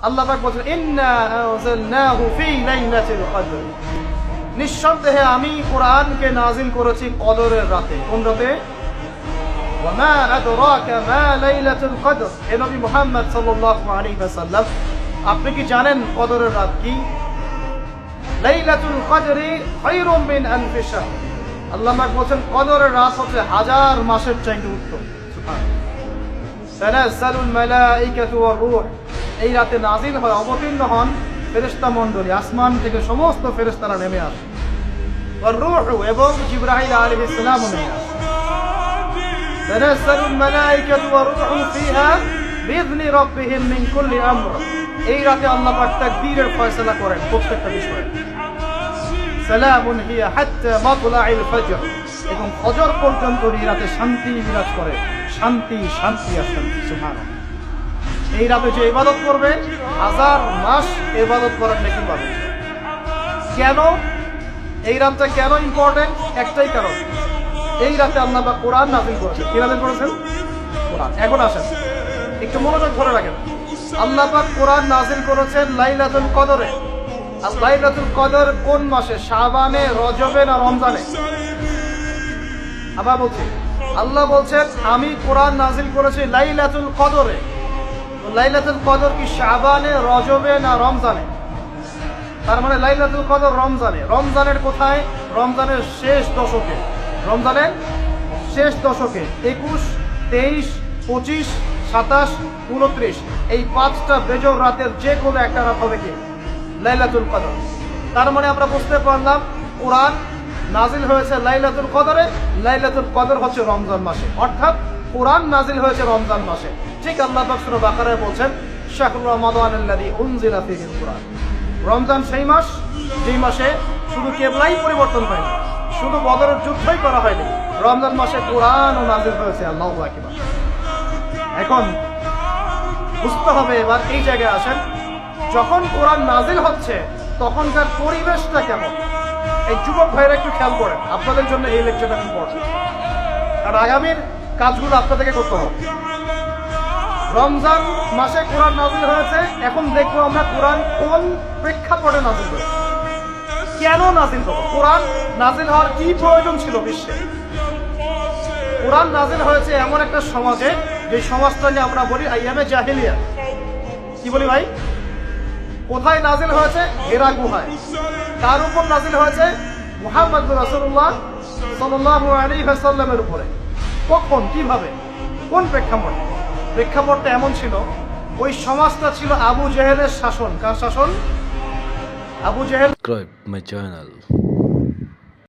আল্লাহ পাক বলেন ইন্না আনজালনাহু ফি লাইলাতিল কদর, নিঃসন্দেহে আমি কোরআনকে নাজিল করেছি কদরের রাতে। কোন রাতে? ওয়া মা আদরাকা মা লাইলাতুল কদর, হে নবী মুহাম্মদ সাল্লাল্লাহু আলাইহি ওয়াসাল্লাম, আপনি কি জানেন কদরের রাত কি? লাইলাতুল কদরি খায়রুম মিন আলফি শাহর, আল্লাহ পাক বলেন কদরের রাত হচ্ছে হাজার মাসের চাইতে উত্তম। সুবহানাল্লাহ। তানাজ্জালুল মালাইকাতু ওয়ার রূহ, এই রাতে নাজিল হয়, অবতীর্ণ হন ফেরেশতা মণ্ডলী, আসমান থেকে সমস্ত ফেরেশতারা নেমে আসে। ওয়ার রূহ, এবং জিবরাইল আলাইহিস সালাম নেমে আসে। তানাজ্জালুল মালাইকাতু ওয়ার রূহু ফিহা বিইذনি রাব্বিহিম মিন কুল্লি আমর, এই রাতে আল্লাহ পাক তাকদীরের ফয়সালা করেন প্রত্যেকটা বিষয়ে। সালামুন হিয়া হাত্তা মাতলাইল ফজর, এবং ফজর পর্যন্ত এই রাতে শান্তি বিরাজ করে। শান্তি, শান্তি আর শান্তি। সুবহানাল্লাহ। এই রাতে যে ইবাদত করবে হাজার মাস ইবাদত করার নেকি পাবে। কেন এই রাতটা কেন ইম্পর্টেন্ট? একটাই কারণ, এই রাতে আল্লাহ পাক কোরআন নাযিল করেছেন। কি নাযিল করেছেন? কোরআন। এখন আসেন একটু মনোযোগ ধরে রাখেন। আল্লাহ পাক কোরআন নাযিল করেছেন লাইলাতুল কদরে। আর লাইলাতুল কদর কোন মাসে? শাবানে, রজবে না রমজানে? আবার বলছি, আল্লাহ বলছেন আমি কোরআন নাযিল করেছি লাইলাতুল কদরে। লাইলাতুল কদর কি শাবানে, রজবে না রমজানে? তার মানে লাইলাতুল কদর রমজানে। রমজানের কোথায়? রমজানের শেষ দশকে। রমজানের শেষ দশকে 21, 23, 25, 27, 29, এই 5টা বেজর রাতের যে কোনো একটা রাত হবে কি লাইলাতুল কদর। তার মানে আমরা বুঝতে পারলাম কোরআন নাজিল হয়েছে লাইলাতুল কদরে। লাইলাতুল কদর হচ্ছে রমজান মাসে, অর্থাৎ কোরআন নাজিল হয়েছে রমজান মাসে। ঠিক আল্লাহ পাক সূরা বাকারায় বলছেন শাহরু রমাদানাল্লাযী উনজিলা ফীহিল কুরআন, রমজান সেই মাস যেই মাসে শুধু কিবলাই পরিবর্তন হয়নি, শুধু বদরের যুদ্ধই করা হয়নি, রমজান মাসে কোরআনও নাজিল হয়েছে। আল্লাহু আকবার। এখন বুঝতে হবে, এবার এই জায়গায় আসেন, যখন কোরআন নাজিল হচ্ছে তখনকার পরিবেশটা কেমন? এই যুবক ভাইরা একটু খেয়াল করেন, আপনাদের জন্য এই লেকচারটা ইম্পর্টেন্ট, আর আগামীর কাজগুলো আপনাদেরকে করতে হবে। রমজান মাসে কোরআন নাজিল হয়েছে, এখন দেখবো আমরা কোরআন কোন প্রেক্ষাপটে নাজিল হয়েছে, কেন নাজিল হলো, কোরআন নাজিল হওয়ার কি প্রয়োজন ছিল বিশ্বে। কোরআন নাজিল হয়েছে এমন একটা সমাজে, যে সমাজটা নিয়ে আমরা বলি আইয়ামে জাহিলিয়া। কি বলি ভাই? কোথায় নাজিল হয়েছে? হেরা গুহায়। কার উপর নাজিল হয়েছে? মুহাম্মদ রাসূলুল্লাহ সাল্লাল্লাহু আলাইহি ওয়াসাল্লামের উপরে। কখন, কিভাবে, কোন প্রেক্ষাপটে? প্রেক্ষাপটটা এমন ছিল, ওই সমাজটা ছিল আবু জেহেলের শাসন। কার শাসন? Abu Jahl. Subscribe my channel.